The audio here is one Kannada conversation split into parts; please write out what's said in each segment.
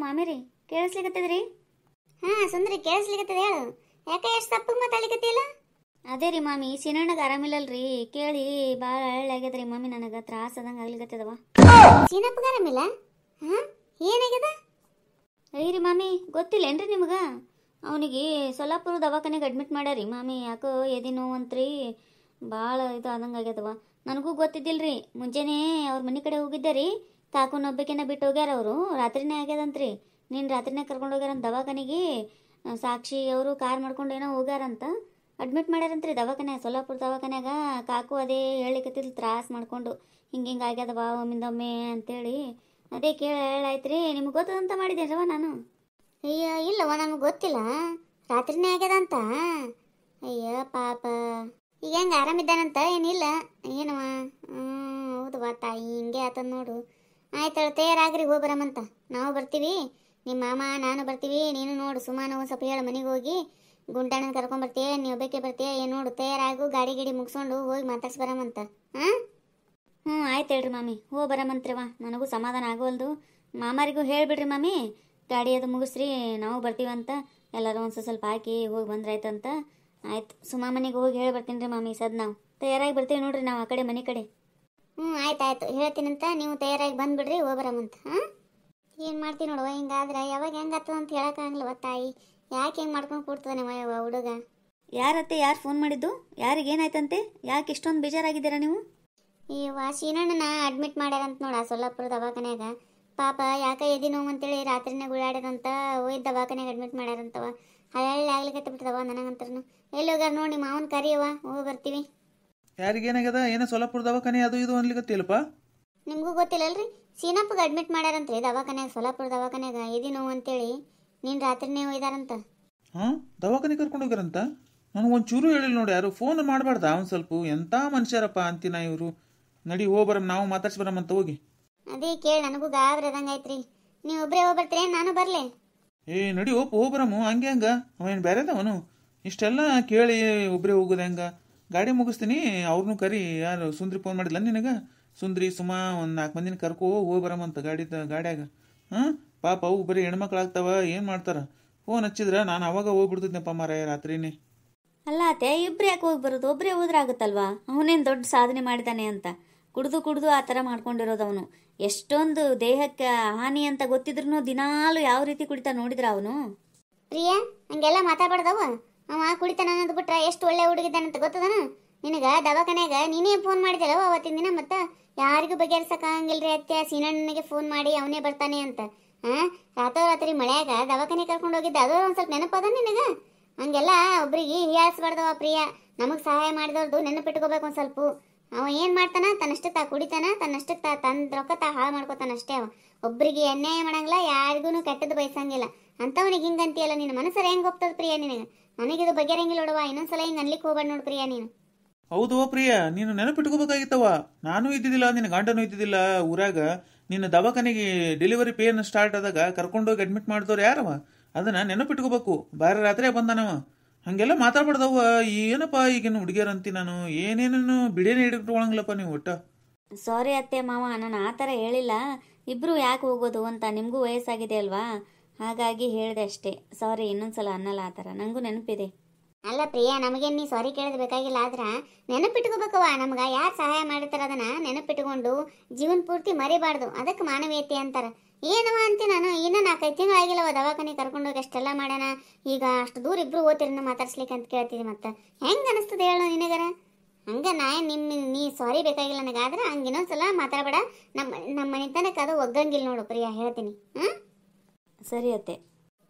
ಮಾಮಿರಿ ಕೇಳಿಸ್ಲಿಕತ್ತದ್ರಿ? ಸುಂದ್ರಿ ಕೇಳಿಸ್ಲಿಕತ್ತದ ಹೇಳು. ಯಾಕೆ ಎಷ್ಟು ತಪ್ಪಗೆ ಮಾತಾಡ್ಲಿಕತ್ತಿಲ್ಲ? ಅದೇ ರೀ ಮಾಮಿ, ಸೀನಣ್ಣಗೆ ಆರಾಮಿಲ್ಲಲ್ರಿ, ಕೇಳಿ ಭಾಳ ಹಳ್ಳಾಗ್ಯದ್ರಿ ಮಾಮಿ, ನನಗೆ ತ್ರಾಸ ಆದಂಗೆ ಆಗ್ಲಿಕತ್ತದವ. ಸೀನಪ್ಪಗೆ ಆರಾಮಿಲ್ಲ? ಏನಾಗ್ಯದ? ಅಯ್ಯರಿ ಮಾಮಿ, ಗೊತ್ತಿಲ್ಲೇನ್ರಿ ನಿಮ್ಗೆ? ಅವನಿಗೆ ಸೊಲ್ಲಾಪುರ ದವಾಖಾನೆಗೆ ಅಡ್ಮಿಟ್ ಮಾಡ್ಯಾರಿ ಮಾಮಿ. ಯಾಕೋ ಎದೆ ನೋವಂತ್ರಿ, ಭಾಳ ಇದು ಆದಂಗೆ ಆಗ್ಯದವ. ನನಗೂ ಗೊತ್ತಿದ್ದಿಲ್ರಿ. ಮುಂಜಾನೆ ಅವ್ರ ಮನೆ ಕಡೆ ಹೋಗಿದ್ದೆ ರೀ, ಕಾಕುನೊಬ್ಬಕಿನ ಬಿಟ್ಟು ಹೋಗ್ಯಾರ ಅವರು. ರಾತ್ರಿನೇ ಆಗ್ಯದಂತ್ರಿ, ನೀನು ರಾತ್ರಿನೇ ಕರ್ಕೊಂಡು ಹೋಗ್ಯಾರಂತ ದವಾಖಾನೆಗೆ. ಸಾಕ್ಷಿ ಅವರು ಕಾರ್ ಮಾಡ್ಕೊಂಡು ಏನೋ ಹೋಗ್ಯಾರಂತ, ಅಡ್ಮಿಟ್ ಮಾಡ್ಯಾರಂತ್ರಿ ದವಾಖಾನೆ, ಸೊಲ್ಲಾಪುರ ದವಾಖಾನ್ಯಾಗ. ಕಾಕು ಅದೇ ಹೇಳಿಕತ್ತಿಲ್, ತ್ರಾಸ ಮಾಡ್ಕೊಂಡು ಹಿಂಗೆ ಆಗ್ಯದವ ಒಮ್ಮಿಂದೊಮ್ಮೆ ಅಂತೇಳಿ. ಅದೇ ಕೇಳಿ ಹೇಳಾಯ್ತು ರೀ. ನಿಮ್ಗೆ ಗೊತ್ತದಂತ ಮಾಡಿದ್ದೇನವ ನಾನು. ಅಯ್ಯ ಇಲ್ಲವ, ನಮಗೆ ಗೊತ್ತಿಲ್ಲ. ರಾತ್ರಿನೇ ಆಗ್ಯದಂತ? ಅಯ್ಯ ಪಾಪ. ಈಗ ಹೆಂಗೆ ಆರಾಮಿದ್ದಾನಂತ? ಏನಿಲ್ಲ ಏನವ? ಹೌದವಾ ತಾಯಿ, ಹಿಂಗೆ ಆತದ ನೋಡು. ಆಯ್ತು ತಯಾರಾಗ್ರಿ, ಹೋಗಿ ಬರಮಂತ. ನಾವು ಬರ್ತೀವಿ, ನಿಮ್ಮ ಮಾಮ ನಾನು ಬರ್ತೀವಿ. ನೀನು ನೋಡು ಸುಮಾನು ಒಂದು ಸ್ವಲ್ಪ ಹೇಳು, ಮನೆಗೆ ಹೋಗಿ ಗುಂಡಣ್ಣನ ಕರ್ಕೊಂಬರ್ತೀಯ, ನೀವು ಒಬ್ಬಕ್ಕೆ ಬರ್ತೀಯ ಏನು ನೋಡು. ತಯಾರಾಗು, ಗಾಡಿ ಮುಗಿಸ್ಕೊಂಡು ಹೋಗಿ ಮಾತಾಡ್ಸಿ ಬರಮಂತ. ಆಯ್ತು ಹೇಳ್ರಿ ಮಾಮಿ, ಹೋಗಿ ಬರಮಂತ್ರವ. ನನಗೂ ಸಮಾಧಾನ ಆಗೋಲ್ದು. ಮಾಮಾರಿಗೂ ಹೇಳಿಬಿಡ್ರಿ ಮಾಮಿ, ಗಾಡಿ ಅದು ಮುಗಿಸ್ರಿ, ನಾವು ಬರ್ತೀವಂತ. ಎಲ್ಲರೂ ಒಂದು ಸ್ವಲ್ಪ ಹಾಕಿ ಹೋಗಿ ಬಂದ್ರಾಯ್ತಂತ. ಆಯ್ತು, ಸುಮಾ ಮನೆಗೆ ಹೋಗಿ ಹೇಳಿ ಬರ್ತೀನಿ ರೀ ಮಾಮಿ. ಸದ್ ನಾವು ತಯಾರಾಗಿ ಬರ್ತೀವಿ ನೋಡ್ರಿ, ನಾವು ಆ ಕಡೆ ಮನೆ ಕಡೆ. ಆಯ್ತು ಹೇಳ್ತೀನಂತ, ನೀವು ತಯಾರಾಗಿ ಬಂದುಬಿಡ್ರಿ, ಹೋಗ್ಬರಮಂತ. ಏನು ಮಾಡ್ತೀನಿ ನೋಡುವ, ಹಿಂಗಾದ್ರೆ ಯಾವಾಗ ಹೆಂಗೆ ಆಗ್ತದಂತ ಹೇಳೋಕ್ಕಾಗಲ್ವ ತಾಯಿ. ಯಾಕೆ ಹೆಂಗೆ ಮಾಡ್ಕೊಂಡು ಕೂಡ್ತದಾನೆ ಹುಡುಗ? ಯಾರತ್ತೆ, ಯಾರು ಫೋನ್ ಮಾಡಿದ್ದು? ಯಾರಿಗೇನಾಯ್ತಂತೆ? ಯಾಕೆ ಇಷ್ಟೊಂದು ಬೇಜಾರಾಗಿದ್ದೀರಾ ನೀವು? ಈ ವಾಶೀನಣ್ಣನ ಅಡ್ಮಿಟ್ ಮಾಡ್ಯಾರಂತ ನೋಡ ಸೊಲ್ಲಾಪುರ ದವಾಖಾನ್ಯಾಗ. ಪಾಪ ಯಾಕೆ ಎದಿ ನೋವು ಅಂತೇಳಿ ರಾತ್ರಿನೇ ಗುಳಾಡ್ಯದಂತ, ಹೋಯ್ದು ದವಾಖಾನ್ಯಾಗ ಅಡ್ಮಿಟ್ ಮಾಡ್ಯಾರಂತವ. ಹಳ್ಳಿ ಆಗ್ಲಿಕ್ಕೆ ಬಿಡ್ತದವ ನನಗಂತ್ರನು. ಎಲ್ಲಿ ಹೋಗ್ಯಾರ ನೋಡಿ, ಮಾವನ್ ಕರಿಯವ, ಹೋಗಿ ಬರ್ತೀವಿ. ಯಾರಿಗೇನಾಗ್ಯದ? ಏನೋ ಸೊಲ್ಲಾಪುರ ದವಾಖಾನೆ ಅದು ಇದು ಅನ್ಲಿಕತ್ತಿಲ್ಲಪ್ಪ. ನಿಮಗೂ ಗೊತ್ತಿಲ್ಲಲ್ರಿ? ಸೀನಪ್ಪಗೆ ಅಡ್ಮಿಟ್ ಮಾಡ್ಯಾರಂತ್ರಿ ದವಾಖಾನ್ಯಾಗ, ಸೊಲ್ಲಾಪುರ ದವಾಖಾನ್ಯಾಗ ಎದಿ ನೋವು ಅಂತೇಳಿ. ನೀನು ರಾತ್ರಿನೇ ಹೋಯ್ದಾರಂತ. ದವಾಖಾನೆ ಕರ್ಕೊಂಡು ಹೋಗ್ಯಾರಂತ? ನನಗೆ ಒಂಚೂರು ಹೇಳಿಲ್ಲ ನೋಡಿ ಯಾರು. ಫೋನ್ ಮಾಡಬಾರ್ದ ಒಂದು ಸ್ವಲ್ಪ? ಎಂಥ ಮನುಷ್ಯರಪ್ಪ ಅಂತೀನ ಇವರು. ನಡಿ ಹೋಗ್ಬರಮ್, ನಾವು ಮಾತಾಡ್ಸಿ ಬರಮಂತ ಹೋಗಿ. ಅದೇ ಕೇಳಿ, ನನಗೂ ಗಾಬ್ರದಂಗೆ ಆಯ್ತ್ರಿ. ನೀವು ಒಬ್ಬರೇ ಹೋಗ್ಬರ್ತೀರಿ, ನಾನು ಬರಲೇ? ನಡಿ ಹೋಗ್ಬರಮ್ಮ. ಹಂಗೆ ಹಂಗ ಅವೇನು ಬೇರೆದವನು? ಇಷ್ಟೆಲ್ಲ ಕೇಳಿ ಒಬ್ಬರೇ ಹೋಗೋದು ಹೆಂಗ? ಗಾಡಿ ಮುಗಿಸ್ತೀನಿ, ಅವ್ರನ್ನೂ ಕರಿ. ಯಾರು ಸುಂದ್ರಿ ಫೋನ್ ಮಾಡಿಲ್ಲ ನಿನಗೆ? ಸುಂದ್ರಿ ಸುಮಾ ಒಂದು 4 ಮಂದಿನ ಕರ್ಕೊ ಹೋಗಿ ಬರಮಂತ ಗಾಡ್ಯಾಗ. ಪಾಪ ಅವು ಬರೀ ಹೆಣ್ಮಕ್ಳಾಗ್ತಾವ, ಏನು ಮಾಡ್ತಾರ? ಫೋನ್ ಹಚ್ಚಿದ್ರೆ ನಾನು ಅವಾಗ ಹೋಗ್ಬಿಡ್ತಿದ್ನಪ್ಪ ಮಾರಾಯ ರಾತ್ರಿನೇ. ಅಲ್ಲ ಅತ್ತೆ, ಇಬ್ರು ಯಾಕೆ ಹೋಗಿ ಬರೋದು? ಒಬ್ಬರೇ ಹೋದ್ರಾಗುತ್ತಲ್ವಾ? ಅವನೇನು ದೊಡ್ಡ ಸಾಧನೆ ಮಾಡಿದ್ದಾನೆ ಅಂತ? ಕುಡ್ದು ಆ ಥರ ಮಾಡ್ಕೊಂಡಿರೋದು ಅವನು. ಎಷ್ಟೊಂದು ದೇಹಕ್ಕೆ ಹಾನಿ ಅಂತ ಗೊತ್ತಿದ್ರು ದಿನಾಲು ಯಾವ ರೀತಿ ಕುಡಿತಾ ನೋಡಿದ್ರ ಅವನು? ಪ್ರಿಯಾ, ಹಂಗೆಲ್ಲ ಮಾತಾಡ್ಬಾರ್ದವ. ಅವ ಕುಡಿತಾನ ಅನ್ನೋದು ಬಿಟ್ರೆ ಎಷ್ಟು ಒಳ್ಳೆ ಹುಡುಗಿದ್ದಾನಂತ ಗೊತ್ತದನ ನಿನಗೆ? ದವಾಖಾನ್ಯಾಗ ನೀನೇ ಫೋನ್ ಮಾಡಿದೆಲ್ಲವ ಅವತ್ತಿನ ದಿನ. ಮತ್ತು ಯಾರಿಗೂ ಬಗೆಹರ್ಸಕ್ಕಾಗಂಗಿಲ್ರಿ ಅತ್ತೆ, ಸೀನಣ್ಣನಿಗೆ ಫೋನ್ ಮಾಡಿ ಅವನೇ ಬರ್ತಾನೆ ಅಂತ. ರಾತ್ರಿ ಮಳೆಯಾಗ ದವಾಖಾನೆ ಕರ್ಕೊಂಡು ಹೋಗಿದ್ದ, ಅದು ಒಂದು ಸ್ವಲ್ಪ ನೆನಪದ ನಿನಗೆ? ಹಂಗೆಲ್ಲ ಒಬ್ರಿಗೆ ಹೀಯಾಳಿಸ್ಬಾರ್ದವ ಪ್ರಿಯಾ. ನಮಗೆ ಸಹಾಯ ಮಾಡಿದವ್ರದ್ದು ನೆನಪಿಟ್ಕೋಬೇಕು ಒಂದು ಸ್ವಲ್ಪ. ಅವ ಏನು ಮಾಡ್ತಾನ, ತನ್ನಷ್ಟಕ್ಕೆ ಕುಡಿತಾನ, ತನ್ನಷ್ಟಕ್ಕೆ ತನ್ನ ರೊಕ್ಕ ಹಾಳು ಮಾಡ್ಕೋತಾನ ಅಷ್ಟೇ. ಅವ ಒಬ್ರಿಗೆ ಅನ್ಯಾಯ ಮಾಡಂಗಿಲ್ಲ, ಯಾರಿಗೂ ಕೆಟ್ಟದ್ದು ಬಯಸಂಗಿಲ್ಲ. ಅಂಥವನಿಗೆ ಹಿಂಗಂತೀಯಲ್ಲ, ನಿನ್ನ ಮನಸ್ಸರ ಹೆಂಗೆ ಹೋಗ್ತದ ಪ್ರಿಯಾ ನಿನಗೆ? ನನಗಿದು ಬಗೆರಂಗಿಲ್ಲ ನೋಡುವ. ಇನ್ನೊಂದ್ಸಲ ಹಿಂಗೆ ಅನ್ಲಿಕ್ಕೆ ಹೋಗ್ಬೇಡ ನೋಡು ಪ್ರಿಯಾ ನೀನು. ಹೌದು ಪ್ರಿಯಾ, ನೀನು ನೆನಪಿಟ್ಕೋಬೇಕಾಗಿತ್ತವ. ನಾನು ಇದ್ದಿದ್ದಿಲ್ಲ, ನಿನ್ನ ಗಂಡನೂ ಇದ್ದಿದ್ದಿಲ್ಲ ಊರಾಗ. ನಿನ್ನ ದವಾಖಾನೆಗೆ ಡೆಲಿವರಿ ಪೇನ್ ಸ್ಟಾರ್ಟ್ ಆದಾಗ ಕರ್ಕೊಂಡೋಗಿ ಅಡ್ಮಿಟ್ ಮಾಡಿದವ್ರು ಯಾರವ? ಅದನ್ನ ನೆನಪಿಟ್ಕೋಬೇಕು. ಬಾರೆ ರಾತ್ರಿ ಬಂದಾನವ. ಹಂಗೆಲ್ಲ ಮಾತಾಡ್ಬಾರ್ದವ. ಏನಪ್ಪ ಈಗಿನ ಹುಡುಗಿಯರಂತಿ ನಾನು ಏನೇನೂ ಬಿಡೇನೆ ಹಿಡಿಟ್ಕೊಳಂಗಿಲ್ಲಪ್ಪ ನೀವು ಒಟ್ಟ. ಸಾರಿ ಅತ್ತೆ ಮಾವ, ನಾನು ಆ ಥರ ಹೇಳಿಲ್ಲ. ಇಬ್ಬರು ಯಾಕೆ ಹೋಗೋದು ಅಂತ, ನಿಮಗೂ ವಯಸ್ಸಾಗಿದೆ ಅಲ್ವಾ, ಹಾಗಾಗಿ ಹೇಳಿದೆ ಅಷ್ಟೇ. ಸಾರಿ, ಇನ್ನೊಂದ್ಸಲ ಅನ್ನಲ್ಲ ಆ ಥರ. ನನಗೂ ನೆನಪಿದೆ. ಅಲ್ಲ ಪ್ರಿಯಾ, ನಮಗೇನು ನೀ ಸಾರಿ ಕೇಳೋದು ಬೇಕಾಗಿಲ್ಲ. ಆದ್ರೆ ನೆನಪಿಟ್ಕೋಬೇಕವ. ನಮ್ಗೆ ಯಾರು ಸಹಾಯ ಮಾಡಿರ್ತಾರ ಅದನ್ನ ನೆನಪಿಟ್ಕೊಂಡು ಜೀವನ ಪೂರ್ತಿ ಮರಿಬಾರ್ದು. ಅದಕ್ಕೆ ಮಾನವೀಯತೆ ಅಂತಾರೆ. ಏನವ ಅಂತೆ ನಾನು. ಇನ್ನೂ 4-5 ತಿಂಗಳು ಆಗಿಲ್ಲವ ದವಾಖಾನೆ ಕರ್ಕೊಂಡೋಗಿ ಅಷ್ಟೆಲ್ಲ ಮಾಡ್ಯಾನ. ಈಗ ಅಷ್ಟು ದೂರ ಇಬ್ರು ಓದ್ತಿರನ್ನ ಮಾತಾಡ್ಸ್ಲಿಕ್ಕೆ ಅಂತ ಕೇಳ್ತಿದ್ದೆ. ಮತ್ತೆ ಹೆಂಗೆ ಅನಿಸ್ತದೆ ಹೇಳು ನಿನಗರ? ಹಂಗೆ ನೀ ಸಾರಿ ಬೇಕಾಗಿಲ್ಲ ನನಗೆ. ಆದ್ರೆ ಹಂಗೆ ಇನ್ನೊಂದ್ಸಲ ಮಾತಾಡಬೇಡ. ನಮ್ಮ ಮನೆತನಕ್ಕೆ ಅದು ಒಗ್ಗಂಗಿಲ್ಲ ನೋಡು ಪ್ರಿಯಾ, ಹೇಳ್ತೀನಿ. ಸರಿ ಅತ್ತೆ.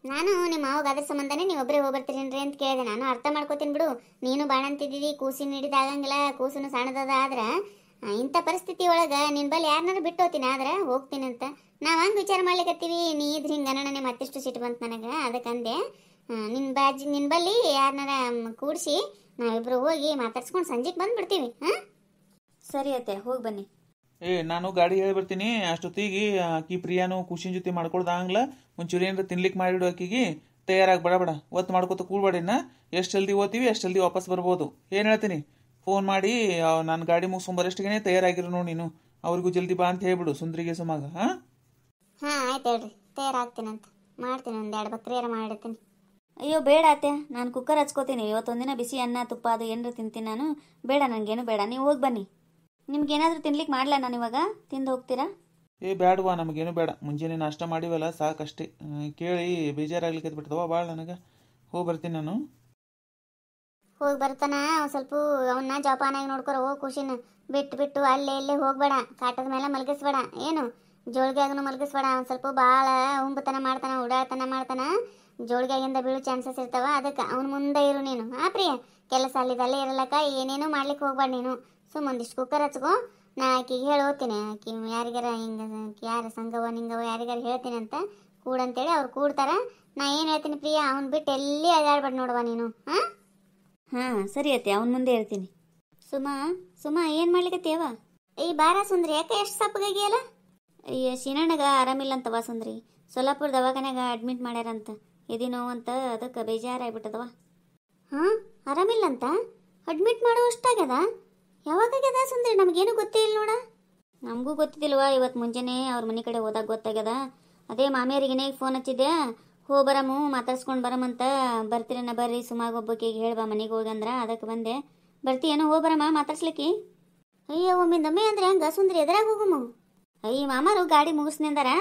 ನಾನು ನಿಮ್ಮ ಮಾವಾಗ ಅದ್ರ ಸಂಬಂಧನೇ ನೀವು ಒಬ್ಬರೇ ಹೋಗ್ಬರ್ತೀರೇನ್ರಿ ಅಂತ ಕೇಳಿದೆ. ನಾನು ಅರ್ಥ ಮಾಡ್ಕೋತೀನಿ ಬಿಡು. ನೀನು ಬಾಣ ಅಂತಿದ್ದೀವಿ, ಕೂಸಿನ ಹಿಡಿದಾಗಂಗಿಲ್ಲ, ಕೂಸನ್ನು ಸಣ್ಣದದ. ಆದ್ರೆ ಇಂಥ ಪರಿಸ್ಥಿತಿ ಒಳಗೆ ನಿನ್ನ ಬಲ್ಲಿ ಯಾರನ್ನಾರು ಬಿಟ್ಟು ಹೋಗ್ತೀನಿ, ಆದ್ರೆ ಹೋಗ್ತೀನಿ ಅಂತ ನಾವು ಹಂಗೆ ವಿಚಾರ ಮಾಡ್ಲಿಕ್ಕತ್ತೀವಿ. ನೀ ಇದ್ರೆ ಹಿಂಗೆ ನನಗೆ ಮತ್ತಿಷ್ಟು ಸಿಟ್ಟು ಬಂತು ನನಗೆ. ಅದಕ್ಕಂದೆ ನಿನ್ನ ಬಲ್ಲಿ ಯಾರನ್ನಾರ ಕೂಡಿಸಿ ನಾವಿಬ್ರು ಹೋಗಿ ಮಾತಾಡ್ಸ್ಕೊಂಡು ಸಂಜೆಗೆ ಬಂದ್ಬಿಡ್ತೀವಿ. ಸರಿ ಅತ್ತೆ, ಹೋಗಿ ಬನ್ನಿ. ನಾನು ಗಾಡಿ ಹೇಳಿ ಬರ್ತೀನಿ. ಅಷ್ಟೊತ್ತಿಗೆ ಆಕಿ ಪ್ರಿಯಾನು ಖುಷಿನ ಜೊತೆ ಮಾಡ್ಕೊಳ್ದಾಗಂಗಿಲ್ಲ. ಒಂಚೂರು ಏನಾರ ತಿನ್ಲಿಕ್ಕೆ ಮಾಡಿಡು ಆಕಿಗೆ. ತಯಾರಾಗಿ ಬಡ ಒತ್ತು ಮಾಡ್ಕೊತ ಕೂಡ್ಬೇಡಿನ. ಎಷ್ಟು ಜಲ್ದಿ ಓದ್ತೀವಿ ಅಷ್ಟು ಜಲ್ದಿ ವಾಪಸ್ ಬರ್ಬೋದು. ಏನು ಹೇಳ್ತೀನಿ, ಫೋನ್ ಮಾಡಿ ನಾನು ಗಾಡಿ ಮುಗಿಸ್ಕೊಂಬರಷ್ಟಿಗೆ ತಯಾರಾಗಿರು ನೋಡಿ ನೀನು. ಅವ್ರಿಗೂ ಜಲ್ದಿ ಬಾ ಅಂತ ಹೇಳ್ಬಿಡು ಸುಂದ್ರಿಗೆ ಸುಮಾಗ. ಆಯ್ತು ಹೇಳ್ರಿ, ತಯಾರಾಗ್ತೀನಂತ ಮಾಡ್ತೀನಿ, ಒಂದು 2 ಬಕ್ರಿಯಾರ ಮಾಡಿರ್ತೀನಿ. ಅಯ್ಯೋ ಬೇಡ ಅತ್ತೆ, ನಾನು ಕುಕ್ಕರ್ ಹಚ್ಕೋತೀನಿ. ಇವತ್ತೊಂದಿನ ಬಿಸಿ ಅನ್ನ ತುಪ್ಪ ಅದು ಏನಾರು ತಿಂತೀನಿ ನಾನು. ಬೇಡ, ನನಗೇನು ಬೇಡ, ನೀವು ಹೋಗಿ ಬನ್ನಿ. ನಿಮ್ಗೇನಾದರೂ ತಿನ್ಲಿಕ್ಕೆ ಮಾಡಲ ನಾನು ಇವಾಗ? ತಿಂದು ಹೋಗ್ತೀರಾ? ಬೇಡವಾ, ನಮಗೇನು ಬೇಡ. ಮುಂಜಾನೆ ನಾಷ್ಟ ಮಾಡಿವಲ್ಲ ಸಾಕಷ್ಟೇ. ಕೇಳಿ ಬೇಜಾರಾಗ್ಲಿಕ್ಕೆ ಬಿಡ್ತವ ಭಾಳ ನನಗೆ. ಹೋಗಿ ಬರ್ತೀನಿ ನಾನು. ಹೋಗಿ ಬರ್ತಾನ ಒಂದು ಸ್ವಲ್ಪ ಅವನ್ನ ಜೋಪಾನಾಗಿ ನೋಡ್ಕೊರ. ಹೋಗಿ ಖುಷಿನ ಬಿಟ್ಟು ಅಲ್ಲೇ ಇಲ್ಲೇ ಹೋಗ್ಬೇಡ. ಕಾಟದ ಮೇಲೆ ಮಲಗಿಸ್ಬೇಡ, ಏನು ಜೋಳಿಗೆಯಾಗನು ಮಲಗಿಸ್ಬೇಡ. ಒಂದು ಸ್ವಲ್ಪ ಭಾಳ ಹುಂಬತನ ಮಾಡ್ತಾನ, ಓಡಾಡ್ತನ ಮಾಡ್ತಾನ. ಜೋಳಿಗೆಯಾಗಿಂದ ಬೀಳೋ ಚಾನ್ಸಸ್ ಇರ್ತಾವ. ಅದಕ್ಕೆ ಅವ್ನ ಮುಂದೆ ಇರು ನೀನು. ಪ್ರಿಯ, ಕೆಲಸ ಅಲ್ಲಿದಲ್ಲೇ ಇರಲಕ್ಕ ಏನೇನೂ ಮಾಡ್ಲಿಕ್ಕೆ ಹೋಗ್ಬೇಡ ನೀನು. ಒಂದಿಷ್ಟು ಕುಕ್ಕರ್ ಹಚ್ಕೊ. ನಾ ಆಕಿಗೆ ಹೇಳಿ ಹೋಗ್ತೀನಿ. ಆಕಿ ಯಾರಿಗಾರ ಹಿಂಗೆ ಯಾರ ಸಂಗವ ನಿಂಗವ ಯಾರಿಗಾರ ಹೇಳ್ತೀನಿ ಅಂತ ಕೂಡಂತೇಳಿ ಅವ್ರು ಕೂಡ್ತಾರ. ನಾ ಏನು ಹೇಳ್ತೀನಿ ಪ್ರಿಯಾ, ಅವ್ನು ಬಿಟ್ಟು ಎಲ್ಲಿ ಅಡ್ಡಾಡ್ಬೇಡ ನೋಡುವ ನೀನು. ಹಾಂ ಸರಿ ಅತ್ತೆ, ಅವನ ಮುಂದೆ ಹೇಳ್ತೀನಿ. ಸುಮಾ ಏನು ಮಾಡ್ಲಿಕ್ಕತ್ತೇವ? ಈ ಬಾರ ಸುಂದ್ರಿ, ಯಾಕೆ ಎಷ್ಟು ಸಪ್ಪಗಾಗಿಯಲ್ಲ? ಅಯ್ಯ ಶೀನಣ್ಣಗ ಆರಾಮಿಲ್ಲ ಅಂತವ ಸುಂದ್ರಿ. ಸೊಲ್ಲಾಪುರ ದವಾಖಾನ್ಯಾಗ ಅಡ್ಮಿಟ್ ಮಾಡ್ಯಾರಂತ. ಎದಿ ನೋವು ಅಂತ, ಅದಕ್ಕೆ ಬೇಜಾರಾಗ್ಬಿಟ್ಟದವ. ಹಾಂ, ಆರಾಮಿಲ್ಲ ಅಂತ ಅಡ್ಮಿಟ್ ಮಾಡುವಷ್ಟಾಗ್ಯದ? ಯಾವಾಗಾಗ್ಯದ ಸುಂದ್ರಿ? ನಮಗೇನು ಗೊತ್ತೇ ಇಲ್ಲ ನೋಡ. ನಮಗೂ ಗೊತ್ತಿದ್ದಿಲ್ವ. ಇವತ್ತು ಮುಂಜಾನೆ ಅವ್ರ ಮನೆ ಕಡೆ ಹೋದಾಗ ಗೊತ್ತಾಗ್ಯದ. ಅದೇ ಮಾಮಿಯರಿಗೇನೆ ಫೋನ್ ಹಚ್ಚಿದ್ದೆ. ಬರಮು ಮಾತಾಡ್ಸ್ಕೊಂಡು ಬರಮಂತ. ಬರ್ತೀರನ್ನ ಬರ್ರಿ, ಸುಮಾಗೊಬ್ಬಕ್ಕೆ ಹೇಳ್ಬಾ ಮನೆಗೆ ಹೋಗಿ ಅಂದ್ರ. ಅದಕ್ಕೆ ಬಂದೆ. ಬರ್ತೀಯೇನೋ? ಬರಮ್ಮ ಮಾತಾಡ್ಸ್ಲಿಕ್ಕೆ. ಅಯ್ಯೋ ಒಮ್ಮಿಂದೊಮ್ಮೆ ಅಂದ್ರೆ ಹಂಗ ಸುಂದ್ರಿ, ಎದ್ರಾಗ ಹೋಗಮ್ಮ. ಅಯ್ಯ ಮಾಮಾರು ಗಾಡಿ ಮುಗಿಸ್ನಿಂದಾರ.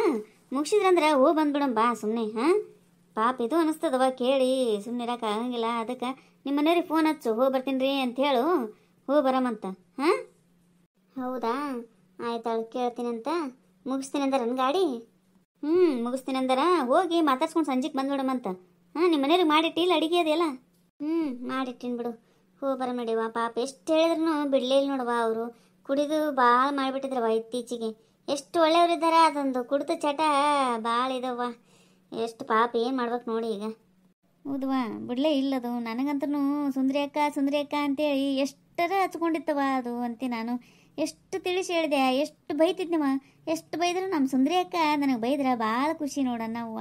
ಮುಗಿಸಿದ್ರಂದ್ರೆ ಬಂದ್ಬಿಡಮ್ ಬಾ ಸುಮ್ಮನೆ. ಹಾಂ ಪಾಪ ಇದು ಅನಿಸ್ತದವ ಕೇಳಿ ಸುಮ್ಮನೆ ಇರಕ್ಕೆ ಆಗಂಗಿಲ್ಲ. ಅದಕ್ಕೆ ನಿಮ್ಮ ಮನೆಯವ್ರಿಗೆ ಫೋನ್ ಹಚ್ಚು, ಬರ್ತೀನಿ ರೀ ಅಂತ ಹೇಳು. ಬರಮಂತ. ಹಾಂ ಹೌದಾ, ಆಯ್ತಾಳು, ಕೇಳ್ತೀನಂತ. ಮುಗಿಸ್ತೀನಿ ಅಂದಾರ ನನ್ನ ಗಾಡಿ? ಮುಗಿಸ್ತೀನಿ ಅಂದಾರ. ಹೋಗಿ ಮಾತಾಡ್ಸ್ಕೊಂಡು ಸಂಜೆಗೆ ಬಂದ್ಬಿಡಮಂತ. ಹಾಂ ನಿಮ್ಮ ಮನೆಯವ್ರಿಗೆ ಮಾಡಿಟ್ಟಿಲ್ಲ ಅಡಿಗೆ ಅದೆಲ್ಲ? ಮಾಡಿಟ್ಟಿನಿ ಬಿಡು. ಬರ ನಡಿವ. ಪಾಪ ಎಷ್ಟು ಹೇಳಿದ್ರು ಬಿಡಲೇ ಇಲ್ಲ ನೋಡುವ. ಅವರು ಕುಡಿದು ಭಾಳ ಮಾಡಿಬಿಟ್ಟಿದ್ರವ ಇತ್ತೀಚೆಗೆ. ಎಷ್ಟು ಒಳ್ಳೆಯವರಿದ್ದಾರೆ. ಅದೊಂದು ಕುಡಿದು ಚಟ ಭಾಳ ಇದಾವ. ಎಷ್ಟು ಪಾಪ ಏನು ಮಾಡ್ಬೇಕು ನೋಡಿ ಈಗ. ಹೌದವಾ, ಬಿಡಲೇ ಇಲ್ಲದು. ನನಗಂತೂ ಸುಂದ್ರಿ ಅಕ್ಕ ಅಂತೇಳಿ ಎಷ್ಟರ ಹಚ್ಕೊಂಡಿತ್ತವ ಅದು ಅಂತೆ. ನಾನು ಎಷ್ಟು ತಿಳಿಸಿ ಹೇಳಿದೆ, ಎಷ್ಟು ಬೈತಿದ್ನವ. ಎಷ್ಟು ಬೈದ್ರು ನಮ್ಮ ಸುಂದ್ರಿ ಅಕ್ಕ ನನಗೆ ಬೈದ್ರೆ ಭಾಳ ಖುಷಿ ನೋಡಣ್ಣ ಅವ್ವ.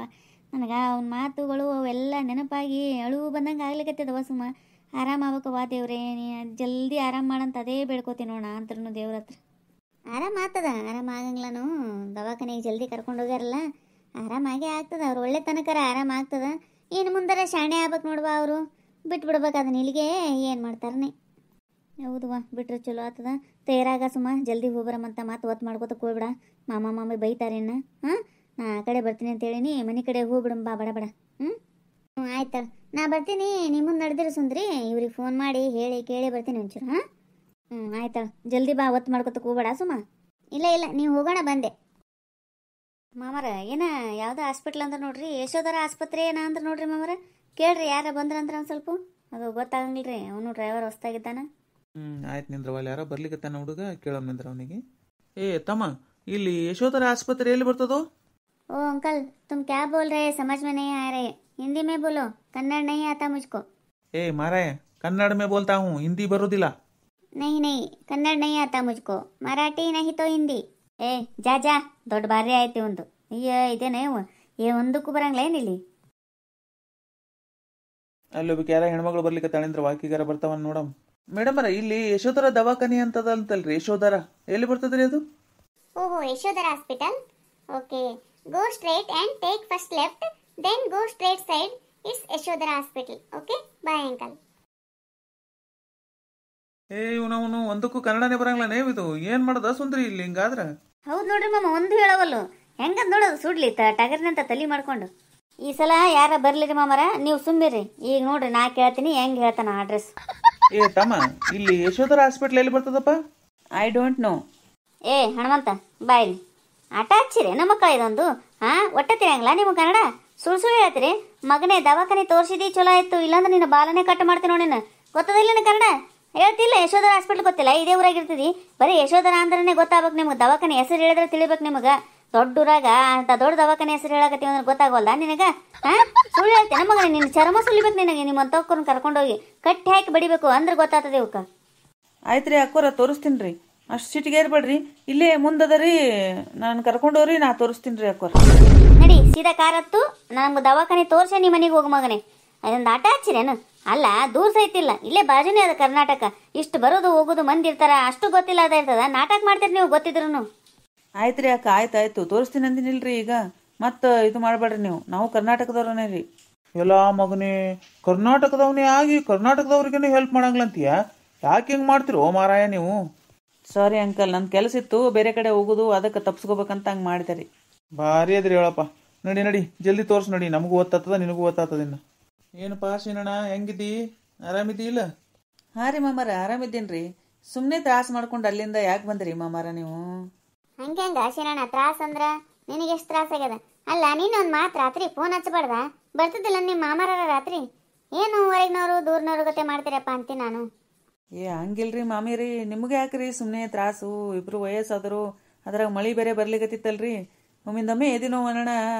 ನನಗೆ ಅವನ ಮಾತುಗಳು ಅವೆಲ್ಲ ನೆನಪಾಗಿ ಅಳು ಬಂದಂಗೆ ಆಗ್ಲಿಕ್ಕತ್ತದವ. ಸುಮ್ಮ ಆರಾಮಾಗಬೇಕವ್ವ ದೇವ್ರೇ, ನೀ ಜಲ್ದಿ ಆರಾಮ ಮಾಡಂತ ಅದೇ ಬೇಡ್ಕೋತೀನಿ ನೋಡ ಅಂದ್ರೂ ದೇವ್ರ ಹತ್ರ. ಆರಾಮಾಗ್ತದ, ಆರಾಮಾಗಂಗ್ಲನು. ದವಾಖಾನೆಗೆ ಜಲ್ದಿ ಕರ್ಕೊಂಡು ಹೋಗ್ಯಾರಲ್ಲ, ಆರಾಮಾಗೇ ಆಗ್ತದ. ಅವ್ರು ಒಳ್ಳೆ ತನಕರ ಆರಾಮಾಗ್ತದ. ಇನ್ನು ಮುಂದರ ಶಾಣೆ ಆಗ್ಬೇಕು ನೋಡುವ. ಅವರು ಬಿಟ್ಬಿಡ್ಬೇಕು ಅದನ್ನ. ಇಲ್ಲಿಗೆ ಏನು ಮಾಡ್ತಾರನೆ. ಹೌದವ್ವ, ಬಿಟ್ರೆ ಚಲೋ ಆಗ್ತದ. ತಯಾರಾಗ ಸುಮ್ಮ ಜಲ್ದಿ ಹೋಗ್ಬರಮಂತ. ಮಾತು ಒತ್ತು ಮಾಡ್ಕೋತ ಹೋಗ್ಬಿಡ. ಮಾಮಿ ಬೈತಾರೇನ? ಹಾಂ ನಾ ಆ ಕಡೆ ಬರ್ತೀನಿ ಅಂತೇಳಿನಿ. ಮನೆ ಕಡೆ ಹೋಗ್ಬಿಡಮ್ ಬಾ ಬಡ ಬಡ. ಆಯ್ತಾಳ, ನಾ ಬರ್ತೀನಿ. ನಿಮ್ಮ ಮುಂದೆ ನಡೆದಿರು ಸುಂದ್ರಿ. ಇವ್ರಿಗೆ ಫೋನ್ ಮಾಡಿ ಹೇಳಿ ಕೇಳಿ ಬರ್ತೀನಿ ಒಂಚೂರು. ಆಯ್ತಾಳ, ಜಲ್ದಿ ಬಾ. ಒತ್ತು ಮಾಡ್ಕೊತ ಹೋಗ್ಬೇಡ ಸುಮ್ಮ. ಇಲ್ಲ ನೀವು ಹೋಗೋಣ, ಬಂದೆ. ಮಾಮರ ಏನ ಯಾವ್ದೋ ಹಾಸ್ಪಿಟ್ಲ್ ಅಂದ್ರೆ ನೋಡ್ರಿ, ಯಶೋಧರ ಆಸ್ಪತ್ರೆ ಏನ ಅಂದ್ರೆ ನೋಡ್ರಿ ಮಾಮರ. ಕೇಳ್ರಿ ಯಾರ ಬಂದ್ರಂದ್ರೆ ಒಂದು ಸ್ವಲ್ಪ. ಅದು ಗೊತ್ತಾಗಂಗಿಲ್ರಿ, ಅವನು ಡ್ರೈವರ್ ಹೊಸ್ತಾಗಿದ್ದಾನ. ಆಯ್ತು ನಿಂದ್ರವ, ಅಲ್ಲಿ ಯಾರೋ ಬರ್ಲಿಕ್ಕತ್ತಾನ ಹುಡುಗ. ಕೇಳಮ್ ನಿಂದ್ರ ಅವನಿಗೆ. ತಮ್ಮ, ಇಲ್ಲಿ ಯಶೋಧರ ಆಸ್ಪತ್ರೆ ಎಲ್ಲಿ ಬರ್ತದೋ? ओ अंकल, तुम क्या बोल रहे हैं? समझ में नहीं आ रहे. हिंदी में बोलो, कन्नड़ नहीं आता मुझको. माराय, कन्नड़ में बोलता हूँ, हिंदी बरोदिला. नहीं, कन्नड़ नहीं आता मुझको. मराठी नहीं तो हिंदी. ಜಾ ದೊಡ್ಡ ಬಾರಿ ಆಯ್ತು ಒಂದು. ಅಯ್ಯ ಇದೇನೇ ಒಂದಕ್ಕೂ ಬರಂಗಿಲ್ಲ ಏನಿಲ್ಲಿ. ಅಲ್ಲೊಬ್ಬ ಯಾರ ಹೆಣ್ಮಗಳು ಬರ್ಲಿಕ್ಕತ್ತಾಳಿಂದ್ರ ವಾಕಿಗಾರ ಬರ್ತಾವ ನೋಡಮ್. ಮೇಡಮ್ ಅರ, ಇಲ್ಲಿ ಯಶೋಧರ ದವಾಖಾನೆ ಅಂತದಲ್ತಲ್ರಿ? ಯಶೋಧರ ಎಲ್ಲಿ ಬರ್ತದ್ರಿ ಅದು? ಓಹೋ, Yashodhara hospital. Okay, go straight and take first left, then go straight side. It's Yashodhara Hospital. Okay, bye uncle. ಇವನವನು ಒಂದಕ್ಕೂ ಕನ್ನಡನೇ ಬರಂಗಿಲ್ಲ. ನೇವಿದು ಏನ್ ಮಾಡದ ಸುಂದ್ರಿ ಇಲ್ಲಿ ಹಿಂಗಾದ್ರ? ಹೌದು ನೋಡ್ರಿ ಮಾಮ, ಒಂದು ಹೇಳವಲ್ಲು. ಹೆಂಗಂದ್ ನೋಡೋದು ಸುಡ್ಲಿ ಟಗರ್ನಂತ ತಲಿ ಮಾಡ್ಕೊಂಡು. ಈ ಸಲ ಯಾರ ಬರ್ಲಿರಿ ಮಾಮರ, ನೀವು ಸುಮ್ಮಿರಿ. ಈಗ ನೋಡ್ರಿ ನಾ ಕೇಳ್ತೀನಿ, ಹೆಂಗ್ ಹೇಳ್ತಾನ ಅಡ್ರೆಸ್. ತಮ್ಮ, ಇಲ್ಲಿ ಯಶೋಧರ ಹಾಸ್ಪಿಟಲ್ ಎಲ್ಲಿ ಬರ್ತದಪ್ಪ? I don't know. ಹನುಮಂತ ಬಾಯ್ಲಿ, ಆಟ ಹಚ್ಚಿರಿ ನಮ್ಮ ಮಕ್ಕಳ ಇದೊಂದು. ಒಟ್ಟ ತಿರಂಗಿಲ್ಲ ನಿಮ್ಮ ಕನ್ನಡ. ಸುಳ್ಳು ಹೇಳ್ತೀರಿ. ಮಗನೇ ದವಾಖಾನೆ ತೋರಿಸಿದಿ ಚಲೋ ಆಯ್ತು, ಇಲ್ಲಾಂದ್ರೆ ನಿನ್ನ ಬಾಲನೆ ಕಟ್ ಮಾಡ್ತೀನಿ ನೋಡಿ. ಗೊತ್ತದಿಲ್ಲ ನಿನ್ನ ಕನ್ನಡ ಹೇಳ್ತಿಲ್ಲ. ಯಶೋಧರ ಹಾಸ್ಪಿಟಲ್ ಗೊತ್ತಿಲ್ಲ, ಇದೇ ಊರಾಗಿರ್ತಿದಿ. ಬರೀ ಯಶೋಧರ ಅಂದ್ರೆ ಗೊತ್ತಾಗ್ಬೇಕು ನಿಮ್ಗೆ. ದವಾಖಾನೆ ಹೆಸರು ಹೇಳಿದ್ರೆ ತಿಳಿಬೇಕು ನಿಮಗೆ. ದೊಡ್ಡ ಊರಾಗ ಅಂತ ದೊಡ್ಡ ದವಾಖಾನೆ ಹೆಸರು ಹೇಳಕತ್ತೀವಿ ಅಂದ್ರೆ ಗೊತ್ತಾಗೋಲ್ಲ ನಿನಗ? ಸುಳ್ಳು ಹೇಳ್ತೇನೆ ಮಗನೇ, ನಿನ್ನ ಚರ್ಮ ಸುಲಿಬೇಕು ನಿನಗೆ. ನಿಮ್ಮ ಅಂತವ್ರನ್ನ ಕರ್ಕೊಂಡೋಗಿ ಕಟ್ಟಿ ಹಾಕಿ ಬಡಿಬೇಕು ಅಂದ್ರೆ ಗೊತ್ತಾಗ್ತದೆ ಇವಕ್ಕ. ಆಯ್ತು ರೀ ಅಕ್ಕೋರ, ತೋರಿಸ್ತೀನಿ ರೀ. ಅಷ್ಟು ಸಿಟಿಗೆ ಇರ್ಬೇಡ್ರಿ, ಇಲ್ಲೇ ಮುಂದದ ರೀ. ನಾನು ಕರ್ಕೊಂಡೋಗ್ರಿ, ನಾ ತೋರಿಸ್ತೀನಿ ರೀ ಅಕ್ಕೋರ. ನಡಿ ಸೀದಾ ಕಾರತ್ತು, ನಮ್ಗೆ ದವಾಖಾನೆ ತೋರ್ಸ ನೀ ಮನೆಗೆ ಹೋಗು ಮಗನೇ. ಅದೊಂದು ಆಟ ಹಚ್ಚಿರೇನು? ಅಲ್ಲ, ದೂರ ಸೈತಿಲ್ಲ, ಇಲ್ಲೇ ಬಾಜುನೇ ಅದ ಕರ್ನಾಟಕ. ಇಷ್ಟು ಬರೋದು ಹೋಗೋದು ಮಂದಿ ಇರ್ತಾರ, ಅಷ್ಟು ಗೊತ್ತಿಲ್ಲ ಅದ ಇರ್ತದ. ನಾಟಕ ಮಾಡ್ತೀರಿ ನೀವು ಗೊತ್ತಿದ್ರು. ಆಯ್ತು ರೀ ಅಕ್ಕ, ಆಯ್ತು ತೋರಿಸ್ತೀನಿ ಅಂದಿನಿಲ್ರಿ. ಈಗ ಮತ್ತು ಇದು ಮಾಡಬೇಡ್ರಿ ನೀವು, ನಾವು ಕರ್ನಾಟಕದವ್ರನೇ ರೀ. ಎಲ್ಲ ಮಗನೇ, ಕರ್ನಾಟಕದವನೇ ಆಗಿ ಕರ್ನಾಟಕದವ್ರಿಗೇನೆ ಹೆಲ್ಪ್ ಮಾಡಂಗ್ಲಂತೀಯ? ಯಾಕೆ ಹಿಂಗೆ ಮಾಡ್ತಿರೋ ಮಾರಾಯ ನೀವು? ಸಾರಿ ಅಂಕಲ್, ನನ್ನ ಕೆಲಸ ಇತ್ತು, ಬೇರೆ ಕಡೆ ಹೋಗೋದು, ಅದಕ್ಕೆ ತಪ್ಸ್ಕೋಬೇಕಂತ ಹಂಗೆ ಮಾಡಿದೆ ರೀ. ಭಾರಿ ಅದ್ರಿ ಹೇಳಪ್ಪ. ನಡಿ ನಡಿ, ಜಲ್ದಿ ತೋರ್ಸು ನಡಿ, ನಮಗೂ ಗೊತ್ತಾಗ್ತದ ನಿನಗೂ ಗೊತ್ತಾಗ್ತದ ಇನ್ನು. ಏನಪ್ಪ ಸೀನಣ್ಣ, ಹೆಂಗಿದ್ದಿ? ಆರಾಮಿದ್ದಿ ಇಲ್ಲ? ಹಾಂ ರೀ ಮಾಮಾರ, ಆರಾಮಿದ್ದೀನಿ ರೀ. ಸುಮ್ಮನೆ ತ್ರಾಸ ಮಾಡ್ಕೊಂಡು ಅಲ್ಲಿಂದ ಯಾಕೆ ಬಂದ್ರಿ ಮಾಮಾರ ನೀವು? ಹಂಗೆ ಶೀನಣ್ಣ ತ್ರಾಸ ಅಂದ್ರ ನಿನಗೆ ಎಷ್ಟು ತ್ರಾಸ ಆಗ್ಯದ? ಅಲ್ಲ, ನೀನೊಂದು ಮಾತು ರಾತ್ರಿ ಫೋನ್ ಹಚ್ಚಬಾರ್ದ? ಬರ್ತಿದ್ದಿಲ್ಲ ನಿಮ್ಮ ಮಾಮಾರ ರಾತ್ರಿ? ಏನು ಹೊರಗಿನವರು ದೂರನವ್ರ ಗತೆ ಮಾಡ್ತೀರಪ್ಪ ಅಂತೀನಿ ನಾನು. ಹಂಗಿಲ್ರಿ ಮಾಮಿ ರೀ, ನಿಮ್ಗೆ ಯಾಕ್ರಿ ಸುಮ್ಮನೆ ತ್ರಾಸು? ಇಬ್ರು ವಯಸ್ಸಾದರು, ಅದ್ರಾಗ ಮಳೆ ಬೇರೆ ಬರ್ಲಿಕತ್ತಿತ್ತಲ್ರಿ. ಒಮ್ಮಿಂದೊಮ್ಮೆ ಎದಿನೋ ಅನ್ನೋಣ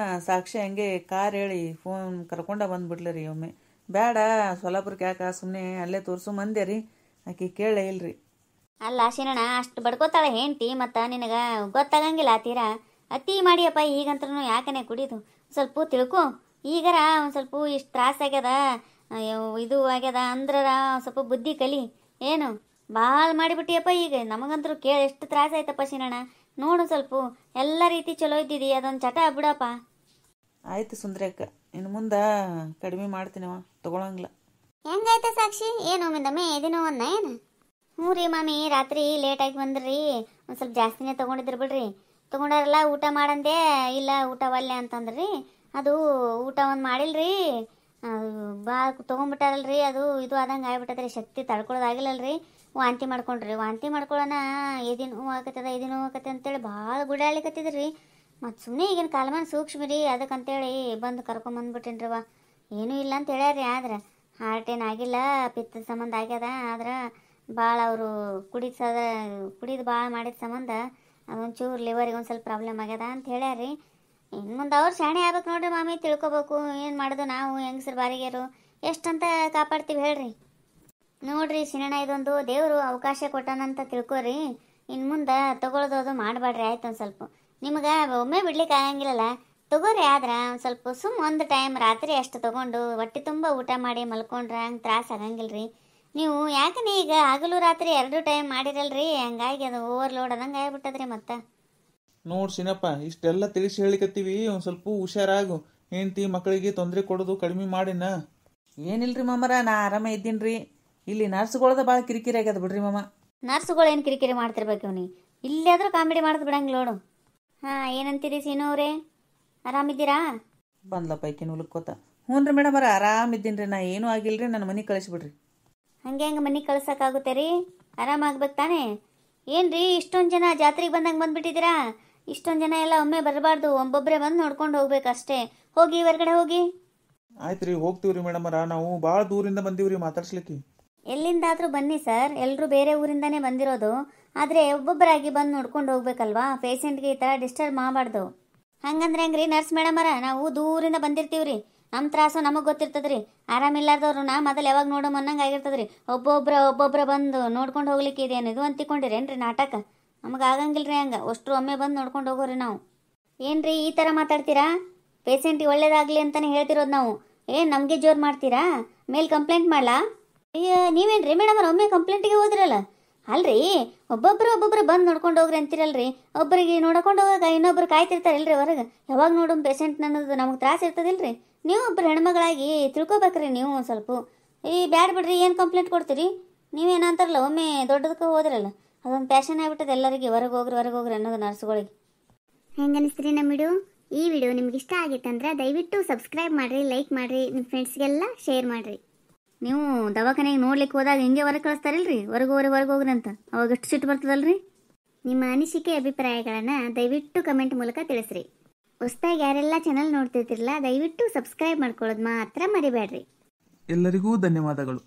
ಸಾಕ್ಷಿ ಹಂಗೆ ಕಾರ್ ಹೇಳಿ ಫೋನ್ ಕರ್ಕೊಂಡ ಬಂದ್ಬಿಡ್ಲಿ ರೀ. ಒಮ್ಮೆ ಬೇಡ ಸೊಲ್ಲಾಪುರಕ್ಕೆ ಯಾಕೆ, ಸುಮ್ಮನೆ ಅಲ್ಲೇ ತೋರಿಸು ಮಂದೆ ರೀ. ಆಕೆ ಕೇಳೇ ಇಲ್ರಿ. ಅಲ್ಲ ಶೀನಣ್ಣ, ಅಷ್ಟು ಬಡ್ಕೋತಾಳೆ ಹೆಂಡ್ತಿ, ಮತ್ತು ನಿನಗೆ ಗೊತ್ತಾಗಂಗಿಲ್ಲ ತೀರಾ ಅತಿ ಮಾಡಿಯಪ್ಪ. ಈಗಂತೂ ಯಾಕನೆ ಕುಡಿದು ಸ್ವಲ್ಪ ತಿಳ್ಕೊ. ಈಗರ ಒಂದು ಸ್ವಲ್ಪ ಇಷ್ಟು ತ್ರಾಸ ಆಗ್ಯದ, ಇದು ಆಗ್ಯದ ಅಂದ್ರ ಸ್ವಲ್ಪ ಬುದ್ಧಿ ಕಲಿ. ಏನು ಭಾಳ ಮಾಡಿಬಿಟ್ಟಿಯಪ್ಪ. ಈಗ ನಮಗಂತೂ ಕೇಳಿ ಎಷ್ಟು ತ್ರಾಸ ಆಯ್ತಪ್ಪ ಶೀನಣ್ಣ. ನೋಡು ಸ್ವಲ್ಪ ಎಲ್ಲ ರೀತಿ ಚಲೋ ಇದ್ದಿದ್ದಿ, ಅದೊಂದು ಚಟ ಬಿಡಪ್ಪ. ಆಯ್ತು ಸುಂದ್ರಕ್ಕ, ಇನ್ನು ಮುಂದೆ ಕಡಿಮೆ ಮಾಡ್ತೀನವ, ತಗೊಳಂಗಿಲ್ಲ. ಹೆಂಗಾಯ್ತ ಸಾಕ್ಷಿ? ಏನು ಒಮ್ಮಿಂದೊಮ್ಮೆ ಎದಿನೋ ಅನ್ನ ಏನು? ಹ್ಞೂ ರೀ ಮಾಮಿ, ರಾತ್ರಿ ಲೇಟಾಗಿ ಬಂದ್ರಿ, ಒಂದು ಸ್ವಲ್ಪ ಜಾಸ್ತಿನೇ ತೊಗೊಂಡಿದ್ರು ಬಿಡ್ರಿ. ತೊಗೊಂಡಾರಲ್ಲ ಊಟ ಮಾಡಂದೆ, ಇಲ್ಲ ಊಟ ಒಲ್ಲೆ ಅಂತಂದ್ರಿ. ಅದು ಊಟ ಒಂದು ಮಾಡಿಲ್ರಿ, ಭಾಳ ತೊಗೊಂಡ್ಬಿಟ್ಟಾರಲ್ರಿ. ಅದು ಇದು ಆದಂಗೆ ಆಗ್ಬಿಟ್ಟದ್ರಿ, ಶಕ್ತಿ ತಡ್ಕೊಳ್ಳೋದಾಗಿಲ್ಲಲ್ರಿ. ವಾಂತಿ ಮಾಡ್ಕೊಂಡ್ರಿ. ವಾಂತಿ ಮಾಡ್ಕೊಳ್ಳೋಣ ಎದಿನ ಹೂ ಆಕತ್ತದ, ಎದಿನ ಹೂ ಆಕತ್ತೆ ಅಂತೇಳಿ ಭಾಳ ಗುಡಾಳಿಕತ್ತಿದ್ರಿ. ಮತ್ತು ಸುಮ್ಮನೆ ಈಗಿನ ಕಾಲಮಾನ ಸೂಕ್ಷ್ಮ ರೀ, ಅದಕ್ಕಂತೇಳಿ ಬಂದು ಕರ್ಕೊಂಬಂದ್ಬಿಟ್ಟೇನ್ರಿ. ಏನೂ ಇಲ್ಲ ಅಂತ ಹೇಳ್ಯಾರಿ. ಆದ್ರೆ ಹಾರ್ಟ್ ಏನಾಗಿಲ್ಲ, ಪಿತ್ತದ ಸಂಬಂಧ ಆಗ್ಯದ. ಆದ್ರೆ ಭಾಳ ಅವರು ಕುಡಿದು ಭಾಳ ಮಾಡಿದ ಸಂಬಂಧ ಅದೊಂಚೂರು ಲಿವರಿಗೆ ಒಂದು ಸ್ವಲ್ಪ ಪ್ರಾಬ್ಲಮ್ ಆಗ್ಯದ ಅಂತ ಹೇಳ್ಯಾರಿ. ಇನ್ನು ಮುಂದೆ ಅವ್ರು ಶಾಣೆ ಆಗ್ಬೇಕು ನೋಡ್ರಿ ಮಾಮಿ, ತಿಳ್ಕೊಬೇಕು. ಏನು ಮಾಡೋದು ನಾವು ಹೆಂಗಸ್ರು ಬಾರಿಗೆರು ಎಷ್ಟಂತ ಕಾಪಾಡ್ತೀವಿ ಹೇಳ್ರಿ. ನೋಡ್ರಿ ಶೀನಣ್ಣ, ಇದೊಂದು ದೇವರು ಅವಕಾಶ ಕೊಟ್ಟಾನಂತ ತಿಳ್ಕೊರಿ. ಇನ್ನು ಮುಂದೆ ತಗೊಳ್ಳೋದು ಅದು ಮಾಡಬೇಡ್ರಿ, ಆಯ್ತು? ಒಂದು ಸ್ವಲ್ಪ ನಿಮ್ಗೆ ಒಮ್ಮೆ ಬಿಡ್ಲಿಕ್ಕೆ ಆಗಂಗಿಲ್ಲಲ್ಲ, ತಗೋರಿ. ಆದ್ರೆ ಒಂದು ಸ್ವಲ್ಪ ಒಂದು ಟೈಮ್ ರಾತ್ರಿ ಅಷ್ಟು ತೊಗೊಂಡು ಹೊಟ್ಟೆ ತುಂಬ ಊಟ ಮಾಡಿ ಮಲ್ಕೊಂಡ್ರೆ ಹಂಗೆ ತ್ರಾಸ ಆಗಂಗಿಲ್ಲ ರೀ. ನೀವು ಯಾಕಂದ್ರೆ ಈಗ ಹಗಲು ರಾತ್ರಿ 2 ಟೈಮ್ ಮಾಡಿರಲ್ರಿ, ಹಂಗಾಗಿ ಅದು ಓವರ್ಲೋಡ್ ಆದಂಗೆ ಆಗ್ಬಿಟ್ಟದ್ರಿ. ಮತ್ತೆ ನೋಡ್ ಸಿನಪ್ಪ, ಇಷ್ಟೆಲ್ಲ ತಿಳಿಸಿ ಹೇಳಿಕತ್ತೀವಿ, ಒಂದು ಸ್ವಲ್ಪ ಹುಷಾರಾಗು. ಹೆಂಡ್ತಿ ಮಕ್ಕಳಿಗೆ ತೊಂದರೆ ಕೊಡೋದು ಕಡಿಮೆ ಮಾಡಿನ. ಏನಿಲ್ರಿ ಮಾಮರ, ನಾ ಆರಾಮ ಇದ್ದೀನಿ ರೀ. ಇಲ್ಲಿ ನರ್ಸ್ಗಳದ ಭಾಳ ಕಿರಿಕಿರಿ ಆಗ್ಯದ ಬಿಡ್ರಿ ಮಾಮ. ನರ್ಸುಗಳು ಏನು ಕಿರಿಕಿರಿ ಮಾಡ್ತಿರ್ಬೇಕು ಅವ್ನಿಗೆ, ಇಲ್ಲಾದ್ರೂ ಕಾಮಿಡಿ ಮಾಡ್ದು ಬಿಡಂಗಿಲ್ಲ ನೋಡು. ಹಾಂ, ಏನಂತೀರಿ ಸೀನು ಅವರೇ, ಆರಾಮಿದ್ದೀರಾ? ಬಂದ್ಲಪ್ಪ ಈಕಿನ ಉಳ್ಕೋತ. ಹ್ಞೂ ರೀ ಮೇಡಮ್ ಅವ್ರ, ಆರಾಮಿದ್ದೀನಿ ರೀ. ನಾ ಏನೂ ಆಗಿಲ್ರಿ, ನನ್ನ ಮನೆಗೆ ಕಳಿಸ್ಬಿಡ್ರಿ. ಹಂಗೆ ಮನೆಗೆ ಕಳ್ಸೋಕ್ಕಾಗುತ್ತೆ ರೀ? ಆರಾಮಾಗ್ಬೇಕು ತಾನೇ? ಏನು ರೀ ಇಷ್ಟೊಂದು ಜನ ಜಾತ್ರೆಗೆ ಬಂದಂಗೆ ಬಂದುಬಿಟ್ಟಿದ್ದೀರಾ? ಇಷ್ಟೊಂದು ಜನ ಎಲ್ಲ ಒಮ್ಮೆ ಬರಬಾರ್ದು, ಒಬ್ಬೊಬ್ಬರೇ ಬಂದು ನೋಡ್ಕೊಂಡು ಹೋಗ್ಬೇಕು ಅಷ್ಟೇ. ಹೋಗಿ ಹೊರಗಡೆ ಹೋಗಿ. ಆಯ್ತು ರೀ, ಹೋಗ್ತೀವ್ರಿ ಮೇಡಮರ. ನಾವು ಭಾಳ ದೂರಿಂದ ಬಂದೀವ್ರಿ ಮಾತಾಡ್ಸ್ಲಿಕ್ಕೆ. ಎಲ್ಲಿಂದಾದರೂ ಬನ್ನಿ ಸರ್, ಎಲ್ಲರೂ ಬೇರೆ ಊರಿಂದನೇ ಬಂದಿರೋದು. ಆದರೆ ಒಬ್ಬೊಬ್ಬರಾಗಿ ಬಂದು ನೋಡ್ಕೊಂಡು ಹೋಗ್ಬೇಕಲ್ವಾ? ಪೇಷೆಂಟ್ಗೆ ಈ ಥರ ಡಿಸ್ಟರ್ಬ್ ಮಾಡಬಾರ್ದು. ಹಂಗಂದ್ರೆ ಹೆಂಗ್ರಿ ನರ್ಸ್ ಮೇಡಮರ, ನಾವು ದೂರಿಂದ ಬಂದಿರ್ತೀವಿ ರೀ. ನಮ್ಮ ತ್ರಾಸು ನಮಗೆ ಗೊತ್ತಿರ್ತದ್ರಿ. ಆರಾಮಿಲ್ಲಾರ್ದವ್ರು ನಾ ಮೊದಲು ಯಾವಾಗ ನೋಡೋ ಅನ್ನಂಗೆ ಆಗಿರ್ತದ್ರಿ. ಒಬ್ಬೊಬ್ಬರ ಬಂದು ನೋಡ್ಕೊಂಡು ಹೋಗ್ಲಿಕ್ಕೆ ಇದೇನು ಇದು ಅಂತಿಕೊಂಡಿರೇನ್ರಿ ನಾಟಕ? ನಮಗೆ ಆಗಂಗಿಲ್ಲ ರೀ ಹಂಗೆ. ಅಷ್ಟು ಒಮ್ಮೆ ಬಂದು ನೋಡ್ಕೊಂಡು ಹೋಗೋರಿ ನಾವು. ಏನ್ರಿ ಈ ಥರ ಮಾತಾಡ್ತೀರಾ? ಪೇಷೆಂಟಿಗೆ ಒಳ್ಳೇದಾಗಲಿ ಅಂತಲೇ ಹೇಳ್ತಿರೋದು ನಾವು. ಏನು ನಮಗೆ ಜೋರು ಮಾಡ್ತೀರಾ? ಮೇಲೆ ಕಂಪ್ಲೇಂಟ್ ಮಾಡಲಾ? ಅಯ್ಯೋ, ನೀವೇನ್ರಿ ಮೇಡಮ್ ಒಮ್ಮೆ ಕಂಪ್ಲೇಂಟಿಗೆ ಹೋದ್ರಲ್ಲ? ಅಲ್ರಿ, ಒಬ್ಬೊಬ್ಬರು ಬಂದು ನೋಡ್ಕೊಂಡು ಹೋಗ್ರಿ ಅಂತೀರಲ್ರಿ. ಒಬ್ಬರಿಗೆ ನೋಡ್ಕೊಂಡು ಹೋಗಾಗ ಇನ್ನೊಬ್ರು ಕಾಯ್ತಿರ್ತಾರಲ್ರಿ ಹೊರಗೆ. ಯಾವಾಗ ನೋಡು ಪೇಷೆಂಟ್ ಅನ್ನೋದು ನಮಗೆ ತ್ರಾಸ ಇರ್ತದಿಲ್ರಿ. ನೀವು ಒಬ್ಬರು ಹೆಣ್ಮಗಳಾಗಿ ತಿಳ್ಕೊಬೇಕ್ರಿ ನೀವು ಒಂದು ಸ್ವಲ್ಪ. ಬ್ಯಾಡ ಬಿಡ್ರಿ, ಏನು ಕಂಪ್ಲೇಂಟ್ ಕೊಡ್ತೀರಿ? ನೀವೇನಂತಾರಲ್ಲ ಒಮ್ಮೆ ದೊಡ್ಡದಕ್ಕೆ ಹೋದ್ರಲ್ಲ, ಅದೊಂದು ಪ್ಯಾಷನ್ ಆಗಿಬಿಟ್ಟದೆ ಎಲ್ಲರಿಗೆ. ಹೊರಗೆ ಹೋಗ್ರಿ ಅನ್ನೋದು ನರ್ಸ್ಗಳಿಗೆ. ಹೆಂಗೆ ಅನಿಸ್ತೀರಿ ನಮ್ಮ ವಿಡಿಯೋ? ಈ ವಿಡಿಯೋ ನಿಮ್ಗೆ ಇಷ್ಟ ಆಗಿತ್ತಂದ್ರೆ ದಯವಿಟ್ಟು ಸಬ್ಸ್ಕ್ರೈಬ್ ಮಾಡಿರಿ, ಲೈಕ್ ಮಾಡಿರಿ, ನಿಮ್ಮ ಫ್ರೆಂಡ್ಸ್ಗೆಲ್ಲ ಶೇರ್ ಮಾಡಿರಿ. ನೀವು ದವಾಖಾನೆಗೆ ನೋಡ್ಲಿಕ್ಕೆ ಹೋದಾಗ ಹಿಂಗೆ ಹೊರಗೆ ಕಳಿಸ್ತಾರಿಲ್ರಿ, ಹೊರಗೆ ಹೋಗ್ರಿ ಅಂತ. ಅವಾಗ ಎಷ್ಟು ಸಿಟ್ಟು ಬರ್ತದಲ್ರಿ? ನಿಮ್ಮ ಅನಿಸಿಕೆ ಅಭಿಪ್ರಾಯಗಳನ್ನು ದಯವಿಟ್ಟು ಕಮೆಂಟ್ ಮೂಲಕ ತಿಳಿಸ್ರಿ. ಹೊಸದಾಗಿ ಯಾರೆಲ್ಲ ಚಾನಲ್ ನೋಡ್ತಿರ್ತಿರಲ್ಲ, ದಯವಿಟ್ಟು ಸಬ್ಸ್ಕ್ರೈಬ್ ಮಾಡ್ಕೊಳ್ಳೋದು ಮಾತ್ರ ಮರಿಬೇಡ್ರಿ. ಎಲ್ಲರಿಗೂ ಧನ್ಯವಾದಗಳು.